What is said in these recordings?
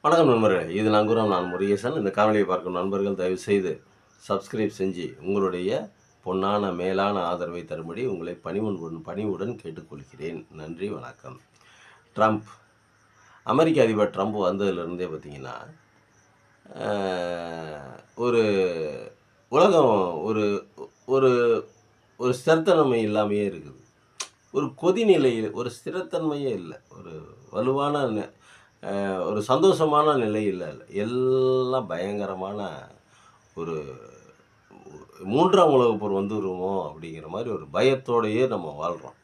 வணக்கம் நண்பர்களே, இது நான் முருகேசன். இந்த காணொலியை பார்க்கும் நண்பர்கள் தயவுசெய்து சப்ஸ்கிரைப் செஞ்சு உங்களுடைய பொன்னான மேலான ஆதரவை தரும்படி உங்களை பணிவுடன் கேட்டுக்கொள்கிறேன். நன்றி, வணக்கம். ட்ரம்ப், அமெரிக்க அதிபர் ட்ரம்ப் வந்ததுலேருந்தே பார்த்திங்கன்னா ஒரு உலகம் ஒரு ஒரு ஒரு ஸ்திரத்தன்மை இல்லாமையே இருக்குது. ஒரு கொதிநிலையில் ஒரு ஸ்திரத்தன்மையே இல்லை. ஒரு வலுவான ஒரு சந்தோஷமான நிலை இல்லை. எல்லாம் பயங்கரமான ஒரு 3ஆம் உலகப் போர் வந்துருமோ அப்படிங்கிற மாதிரி ஒரு பயத்தோடையே நம்ம வாழ்கிறோம்.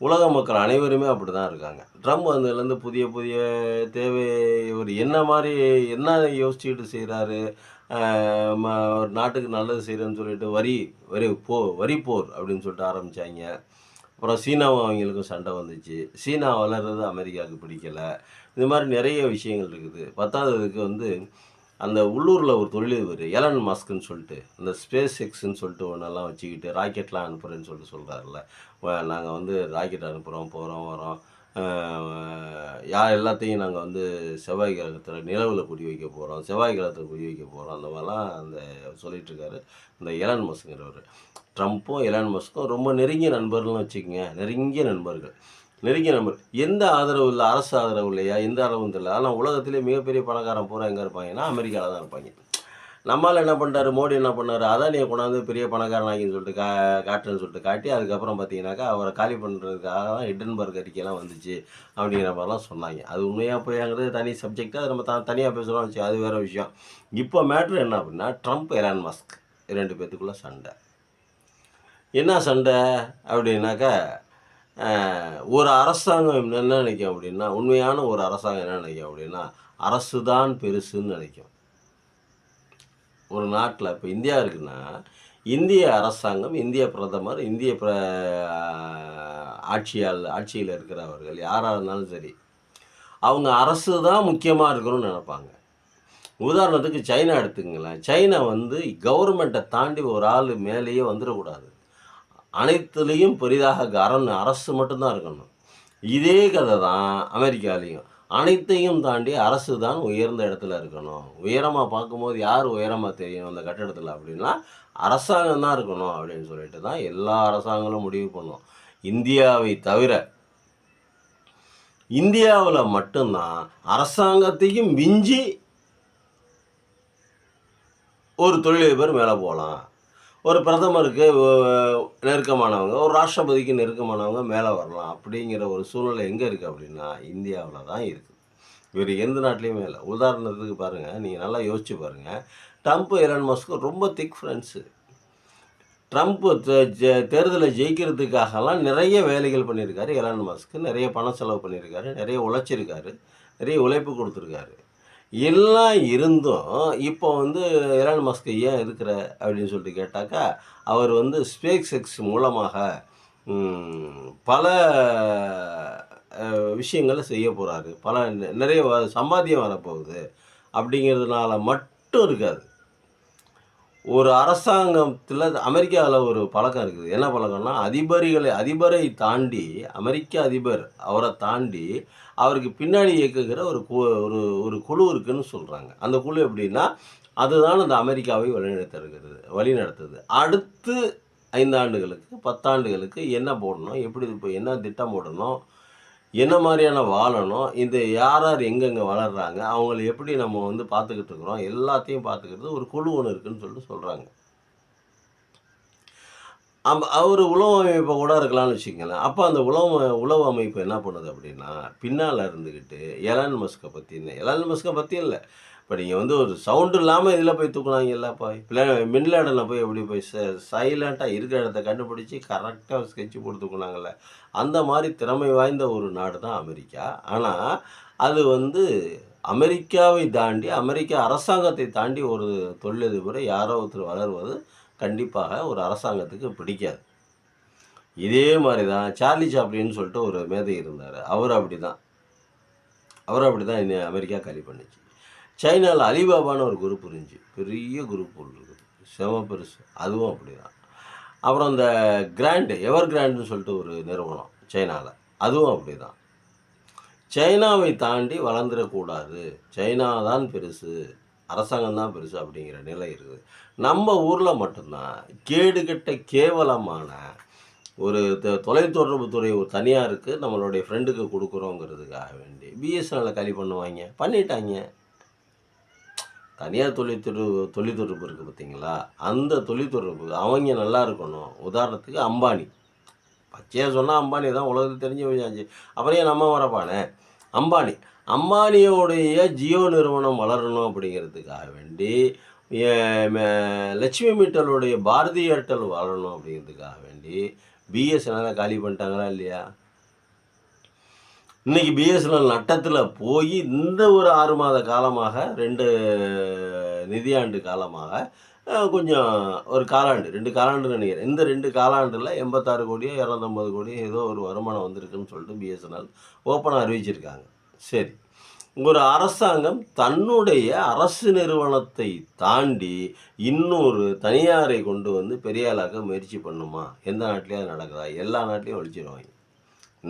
உலக மக்கள் அனைவருமே அப்படி தான் இருக்காங்க. ட்ரம்ப் வந்ததுலேருந்து புதிய புதிய தேவை ஒரு என்ன யோசிச்சுக்கிட்டு செய்கிறாரு, ஒரு நாட்டுக்கு நல்லது செய்கிறேன்னு சொல்லிட்டு வரி போர் அப்படின்னு சொல்லிட்டு ஆரம்பித்தாங்க. அப்புறம் சீனாவும் அவங்களுக்கும் சண்டை வந்துச்சு. சீனா வளர்றது அமெரிக்காவுக்கு பிடிக்கலை. இது மாதிரி நிறைய விஷயங்கள் இருக்குது. பத்தாததுக்கு அந்த உள்ளூரில் ஒரு தொழிலதிபர் எலன் மஸ்க்குன்னு சொல்லிட்டு இந்த ஸ்பேஸ் எக்ஸ்ன்னு சொல்லிட்டு ஒன்றெல்லாம் வச்சுக்கிட்டு ராக்கெட்லாம் அனுப்புகிறேன்னு சொல்லிட்டு சொல்கிறாருல்ல. நாங்கள் ராக்கெட் அனுப்புகிறோம், போகிறோம், வரோம், எல்லாத்தையும் நாங்கள் செவ்வாய் கிரகத்தில் நிலவில் குடி வைக்க போகிறோம், செவ்வாய் கிரகத்தில் குடி வைக்க போகிறோம், அந்த மாதிரிலாம் சொல்லிகிட்ருக்காரு இந்த எலன் மஸ்க்குங்கிறவர். ட்ரம்ப்பும் எலான் மஸ்க்கும் ரொம்ப நெருங்கிய நண்பர்கள்னு வச்சுக்கோங்க. நெருங்கிய நண்பர். எந்த ஆதரவு இல்லை, அரசு ஆதரவு இல்லையா, எந்த அளவும் தெரியல. ஆனால் உலகத்திலே மிகப்பெரிய பணக்காரன் பூரா எங்கே இருப்பாங்கன்னா அமெரிக்காவில் தான் இருப்பாங்க. நம்மளால் என்ன பண்ணுறாரு, மோடி என்ன பண்ணார், அதானியை கொண்டாந்து பெரிய பணக்காரனாகின்னு சொல்லிட்டு காட்டுறேன்னு சொல்லிட்டு காட்டி அதுக்கப்புறம் பார்த்தீங்கன்னாக்கா அவரை காலி பண்ணுறதுக்காக தான் ஹிண்டன்பர்க் அறிக்கையெல்லாம் வந்துச்சு அப்படிங்கிற மாதிரிலாம் சொன்னாங்க. அது உண்மையாக போயாங்கிறது தனி சப்ஜெக்டாக அதை நம்ம தனியாக பேசுகிறோம் வச்சு, அது வேறு விஷயம். இப்போ மேட்ரு என்ன அப்படின்னா, ட்ரம்ப் எலான் மஸ்க் 2 பேத்துக்குள்ளே சண்டை. என்ன சண்டை அப்படின்னாக்கா, ஒரு அரசாங்கம் என்ன நினைக்கும் அப்படின்னா, உண்மையான ஒரு அரசாங்கம் என்ன நினைக்கும் அப்படின்னா, அரசு தான் பெருசுன்னு நினைக்கும். ஒரு நாட்டில் இப்போ இந்தியா இருக்குன்னா, இந்திய அரசாங்கம், இந்திய பிரதமர், இந்திய ஆட்சியில் இருக்கிறவர்கள் யாராக இருந்தாலும் சரி, அவங்க அரசு தான் முக்கியமாக இருக்கணும்னு நினைப்பாங்க. உதாரணத்துக்கு சைனா எடுத்துக்கங்களேன். சைனா கவர்மெண்ட்டை தாண்டி ஒரு ஆள் மேலேயே வந்துடக்கூடாது. அனைத்துலேயும் பெரிதாக அரசு மட்டும்தான் இருக்கணும். இதே கதை தான் அமெரிக்காலேயும். அனைத்தையும் தாண்டி அரசு தான் உயர்ந்த இடத்துல இருக்கணும். உயரமாக பார்க்கும்போது யார் உயரமாக தெரியும் அந்த கட்டடத்தில் அப்படின்னா, அரசாங்கம் தான் இருக்கணும் அப்படின்னு சொல்லிட்டு தான் எல்லா அரசாங்கங்களும் முடிவு பண்ணும். இந்தியாவை தவிர இந்தியாவில் மட்டும்தான் அரசாங்கத்தையும் விஞ்சி ஒரு தொழிலதிபர் மேலே போகலாம். ஒரு பிரதமருக்கு நெருக்கமானவங்க, ஒரு ராஷ்டிரபதிக்கு நெருக்கமானவங்க மேலே வரலாம். அப்படிங்கிற ஒரு சூழ்நிலை எங்கே இருக்குது அப்படின்னா, இந்தியாவில் தான் இருக்குது. வேறு எந்த நாட்டிலையுமே இல்லை. உதாரணத்துக்கு பாருங்கள், நீங்கள் நல்லா யோசிச்சு பாருங்கள். ட்ரம்ப் எலான் மஸ்க்கு ரொம்ப திக் ஃப்ரெண்ட்ஸு. ட்ரம்ப்பு தேர்தலை ஜெயிக்கிறதுக்காகலாம் நிறைய வேலைகள் பண்ணியிருக்காரு எலான் மஸ்க்கு. நிறைய பணம் செலவு பண்ணியிருக்காரு, நிறைய உழைச்சிருக்காரு, நிறைய உழைப்பு கொடுத்துருக்காரு. எல்லாம் இருந்தும் இப்போ எலான் மஸ்க் ஏன் இருக்கிற அப்படின்னு சொல்லிட்டு கேட்டாக்கா, அவர் ஸ்பேஸ் எக்ஸ் மூலமாக பல விஷயங்களை செய்ய போகிறாரு. நிறைய சம்பாத்தியம் வரப்போகுது அப்படிங்கிறதுனால மட்டும் இருக்காது. ஒரு அரசாங்கத்தில் அமெரிக்காவில் ஒரு பழக்கம் இருக்குது. என்ன பழக்கம்னா, அதிபரை தாண்டி, அமெரிக்க அதிபர் அவரை தாண்டி அவருக்கு பின்னாடி இயக்குகிற ஒரு குழு இருக்குதுன்னு சொல்கிறாங்க. அந்த குழு எப்படின்னா, அதுதான் அந்த அமெரிக்காவை வழிநடத்துது. அடுத்து 5 ஆண்டுகளுக்கு 10 ஆண்டுகளுக்கு என்ன போடணும், எப்படி இப்போ என்ன திட்டம் போடணும், என்ன மாதிரியான வாழணும், யார் எங்கெங்கே வளர்கிறாங்க, அவங்கள எப்படி நம்ம பார்த்துக்கிட்டு இருக்கிறோம், எல்லாத்தையும் பார்த்துக்கிறது ஒரு குழு ஒன்று இருக்குதுன்னு சொல்லிட்டு சொல்கிறாங்க. அவர் உளவு அமைப்பை கூட இருக்கலாம்னு வச்சுக்கங்களேன். அப்போ அந்த உளவு அமைப்பு என்ன பண்ணுது அப்படின்னா, பின்னால் இருந்துக்கிட்டு எலான் மஸ்கை பற்றி இல்லை. இப்போ நீங்கள் ஒரு சவுண்டு இல்லாமல் இதில் போய் தூக்குனாங்கல்ல. இப்போ மின்லேடனை போய் எப்படி போய் சைலண்ட்டாக இருக்கிற இடத்த கண்டுபிடிச்சி கரெக்டாக ஒரு ஸ்கெட்சு போட்டு தூக்குனாங்கல்ல. அந்த மாதிரி திறமை வாய்ந்த ஒரு நாடு தான் அமெரிக்கா. ஆனால் அது அமெரிக்காவை தாண்டி, அமெரிக்க அரசாங்கத்தை தாண்டி ஒரு தொழிலதிபரை யாரோ ஒருத்தர் வளர்வது கண்டிப்பாக ஒரு அரசாங்கத்துக்கு பிடிக்காது. இதே மாதிரி தான் சார்லி சாப்ளின்னு சொல்லிட்டு ஒரு மேதை இருந்தார். அவர் அப்படி தான் அமெரிக்கா காலி பண்ணிச்சு. சைனாவில் அலிபாபான்னு ஒரு குரூப் இருந்துச்சு. பெரிய குரூப் ஒன்று இருக்குது, செம பெருசு. அதுவும் அப்படி தான். அப்புறம் இந்த எவர் கிராண்டுன்னு சொல்லிட்டு ஒரு நிறுவனம் சைனாவில், அதுவும் அப்படி தான். சைனாவை தாண்டி வளர்ந்துடக்கூடாது, சைனா தான் பெருசு, அரசாங்கம் தான் பெருசு அப்படிங்கிற நிலை இருக்குது. நம்ம ஊரில் மட்டும்தான் கேடுகெட்ட கேவலமான ஒரு தொலைத்தொடர்பு துறை ஒரு தனியாருக்கு நம்மளுடைய ஃப்ரெண்டுக்கு கொடுக்குறோங்கிறதுக்காக வேண்டி பிஎஸ்என்எல்லை காலி பண்ணுவாங்க, பண்ணிட்டாங்க. தனியார் தொழில்தொடர்பு இருக்குது பார்த்தீங்களா, அந்த தொழில்தொடர்பு அவங்க நல்லா இருக்கணும். உதாரணத்துக்கு அம்பானி, பச்சையாக சொன்னால் அம்பானி தான் உலகத்துக்கு தெரிஞ்சு வச்சாச்சு. அப்புறம் ஏன் நம்ம வரப்பானே அம்பானியோடைய ஜியோ நிறுவனம் வளரணும் அப்படிங்கிறதுக்காக வேண்டி, லட்சுமி மிட்டலுடைய பாரதி ஏர்டெல் வளரணும் அப்படிங்கிறதுக்காக வேண்டி பிஎஸ்என்எல்லை காலி பண்ணிட்டாங்களா இல்லையா? இன்றைக்கி பிஎஸ்என்எல் நட்டத்தில் போய் இந்த ஒரு 6 மாத காலமாக 2 நிதியாண்டு காலமாக கொஞ்சம் ஒரு காலாண்டு 2 காலாண்டுன்னு நினைக்கிறேன். இந்த 2 காலாண்டில் 86 கோடியோ 250 கோடியோ ஏதோ ஒரு வருமானம் வந்திருக்குன்னு சொல்லிட்டு பிஎஸ்என்எல் ஓப்பனாக அறிவிச்சிருக்காங்க. சரி, ஒரு அரசாங்கம் தன்னுடைய அரசு நிறுவனத்தை தாண்டி இன்னொரு தனியாரை கொண்டு வந்து பெரிய ஆளாக்க முயற்சி பண்ணுமா? எந்த நாட்டிலையும் அது நடக்குதா? எல்லா நாட்டிலையும் ஒழிச்சிடுவாங்க.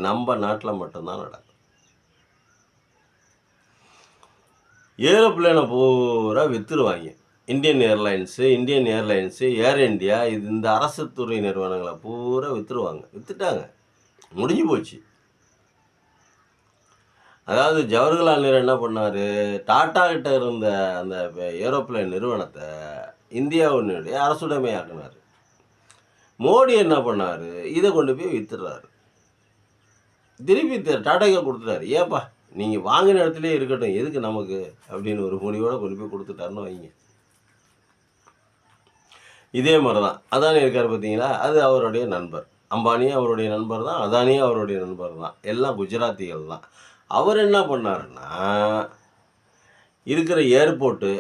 நம்ம நாட்டில் மட்டும்தான் நடக்கும். ஏரோப்ளேனை பூரா விற்றுருவாங்க. இந்தியன் ஏர்லைன்ஸு, ஏர் இந்தியா, இந்த அரசு துறை நிறுவனங்களை பூரா விற்றுருவாங்க. விற்றுட்டாங்க, முடிஞ்சு போச்சு. அதாவது ஜவஹர்லால் நேரு என்ன பண்ணார், டாட்டா கிட்ட இருந்த அந்த ஏரோப்ளேன் நிறுவனத்தை இந்தியாவினுடைய அரசுடைமையாக்குனார். மோடி என்ன பண்ணார், இதை கொண்டு போய் விற்றுறாரு, திருப்பி டாட்டாக்கே கொடுத்துட்டாரு. ஏப்பா நீங்கள் வாங்கின இடத்துலே இருக்கட்டும், எதுக்கு நமக்கு அப்படின்னு ஒரு முடிவோடு கொண்டு போய் கொடுத்துட்டாருன்னு வைங்க. இதே மாதிரி தான் அதானி இருக்கார் பார்த்தீங்களா, அது அவருடைய நண்பர். அம்பானியும் அவருடைய நண்பர் தான், அதானியும் அவருடைய நண்பர் தான், எல்லாம் குஜராத்திகள் தான். அவர் என்ன பண்ணாருன்னா, இருக்கிற ஏர்போர்ட்டு,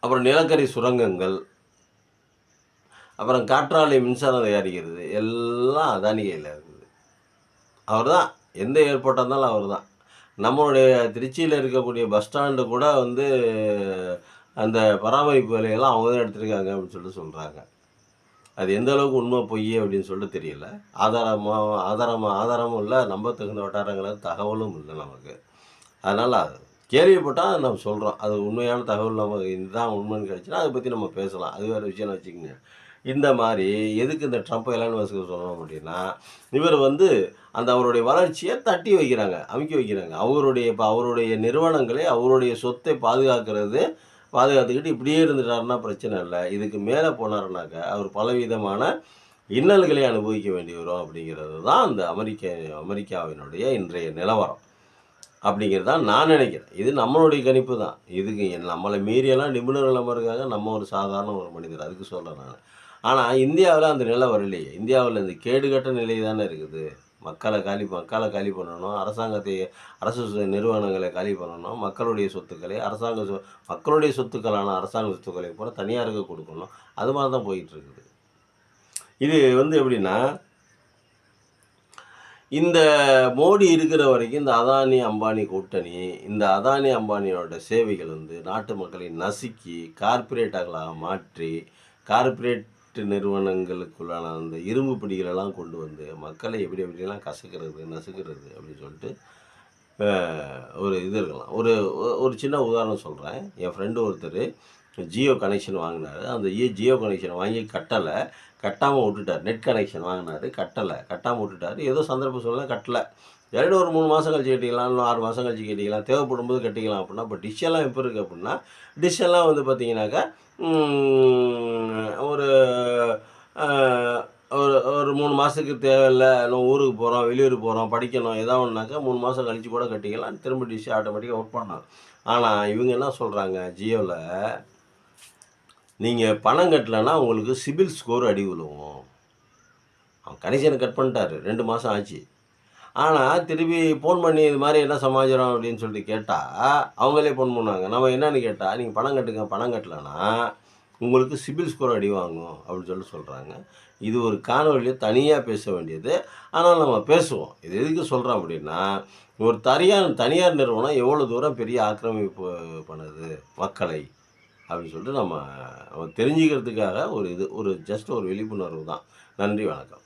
அப்புறம் நிலக்கரி சுரங்கங்கள், அப்புறம் காற்றாலை மின்சாரம் தயாரிக்கிறது எல்லாம் அதானி கையில் இருக்குது. அவர் தான், எந்த ஏர்போர்ட்டாக இருந்தாலும் அவர் தான். நம்மளுடைய திருச்சியில் இருக்கக்கூடிய பஸ் ஸ்டாண்டு கூட வந்து அந்த பராமரிப்பு வேலையெல்லாம் அவங்க தான் எடுத்துருக்காங்க அப்படின்னு சொல்லிட்டு சொல்கிறாங்க. அது எந்த அளவுக்கு உண்மை பொய் அப்படின்னு சொல்லிட்டு தெரியல. ஆதாரமும் இல்லை, நம்ப தகுந்த வட்டாரங்களில் தகவலும் இல்லை நமக்கு. அதனால் கேள்விப்பட்டால் நம்ம சொல்கிறோம், அது உண்மையான தகவல் நமக்கு இதுதான் உண்மைன்னு கிடச்சின்னா அதை பற்றி நம்ம பேசலாம், அது வேறு விஷயம்னு வச்சுக்கோங்க. இந்த மாதிரி எதுக்கு இந்த ட்ரம்ப் எலான் மஸ்க் சொல்லணும் அப்படின்னா, இவர் வந்து அந்த அவருடைய வளர்ச்சியை தட்டி வைக்கிறாங்க, அமுக்கி வைக்கிறாங்க. அவருடைய நிறுவனங்களை, அவருடைய சொத்தை பாதுகாத்துக்கிட்டு இப்படியே இருந்துட்டாருன்னா பிரச்சனை இல்லை. இதுக்கு மேலே போனாருனாக்க அவர் பலவிதமான இன்னல்களை அனுபவிக்க வேண்டி வரும் அப்படிங்கிறது தான் அந்த அமெரிக்காவினுடைய இன்றைய நிலவரம் அப்படிங்கிறது தான் நான் நினைக்கிறேன். இது நம்மளுடைய கணிப்பு தான். இதுக்கு நம்மளை மீறியெல்லாம் நிபுணர்கள் நம்ம இருக்காங்க, நம்ம ஒரு சாதாரண ஒரு மனிதர், அதுக்கு சொல்கிறேன் நான். ஆனால் இந்தியாவில் அந்த நிலை வரலையே. இந்தியாவில் இந்த கேடுகட்ட நிலை தானே இருக்குது. மக்களை காலி பண்ணணும், அரசு நிறுவனங்களை காலி பண்ணணும், மக்களுடைய சொத்துக்களை மக்களுடைய சொத்துக்களான அரசாங்க சொத்துக்களை பூரா தனியாருக்கு கொடுக்கணும். அது மாதிரி தான் போயிட்டுருக்குது. இது வந்து எப்படின்னா, இந்த மோடி இருக்கிற வரைக்கும் இந்த அதானி அம்பானி கூட்டணி, இந்த அதானி அம்பானியோட சேவைகள் வந்து நாட்டு மக்களை நசுக்கி கார்ப்பரேட்டாகளாக மாற்றி, கார்ப்பரேட் நிறுவனங்களுக்குள்ளான அந்த இரும்பு பிடிகளெல்லாம் கொண்டு வந்து மக்களை எப்படிலாம் நசுக்கிறது அப்படின்னு சொல்லிட்டு ஒரு இது இருக்கலாம். ஒரு சின்ன உதாரணம் சொல்கிறேன். என் ஃப்ரெண்டு ஒருத்தர் ஜியோ கனெக்ஷன் வாங்கினார். அந்த ஜியோ கனெக்ஷன் வாங்கி கட்டாமல் விட்டுட்டார். நெட் கனெக்ஷன் வாங்கினார், கட்டாமல் விட்டுட்டார். ஏதோ சந்தர்ப்ப சூழ்நிலை கட்டலை. இல்லாட்டி ஒரு 3 மாதம் கழிச்சு கட்டிக்கலாம், இன்னும் 6 மாதம் கழிச்சு கட்டிக்கலாம், தேவைப்படும் போது கட்டிக்கலாம் அப்படின்னா. இப்போ டிஷ்ஷெல்லாம் எப்போ இருக்குது அப்படின்னா, டிஷ்ஷெல்லாம் வந்து பார்த்தீங்கன்னாக்கா ஒரு ஒரு 3 மாதத்துக்கு தேவையில்லை, இன்னும் ஊருக்கு போகிறோம், வெளியூர் போகிறோம், படிக்கணும், ஏதாவது ஒன்றாக்கா 3 மாதம் கழித்து கூட கட்டிக்கலாம், திரும்ப டிஷ் ஆட்டோமேட்டிக்காக ஒர்க் பண்ணலாம். ஆனால் இவங்க என்ன சொல்கிறாங்க, ஜியோவில் நீங்கள் பணம் கட்டலைன்னா உங்களுக்கு சிபில் ஸ்கோர் அடி விழுவும். அவன் கனெக்ஷனை கட் பண்ணிட்டாரு, 2 மாதம் ஆச்சு. ஆனால் திருப்பி ஃபோன் பண்ணி இது மாதிரி என்ன சமாச்சாரம் அப்படின்னு சொல்லிட்டு கேட்டால் அவங்களே ஃபோன் பண்ணுவாங்க. நம்ம என்னன்னு கேட்டால், நீங்கள் பணம் கட்டலைன்னா உங்களுக்கு சிபில் ஸ்கோர் அடி வாங்கும் அப்படின்னு சொல்கிறாங்க. இது ஒரு காணொலியை தனியாக பேச வேண்டியது. ஆனால் நம்ம பேசுவோம். இது எதுக்கு சொல்கிறோம் அப்படின்னா, ஒரு தனியார் நிறுவனம் எவ்வளோ தூரம் பெரிய ஆக்கிரமிப்பு பண்ணுது மக்களை அப்படின்னு சொல்லிட்டு நம்ம தெரிஞ்சுக்கிறதுக்காக ஒரு ஜஸ்ட் ஒரு விழிப்புணர்வு தான். நன்றி, வணக்கம்.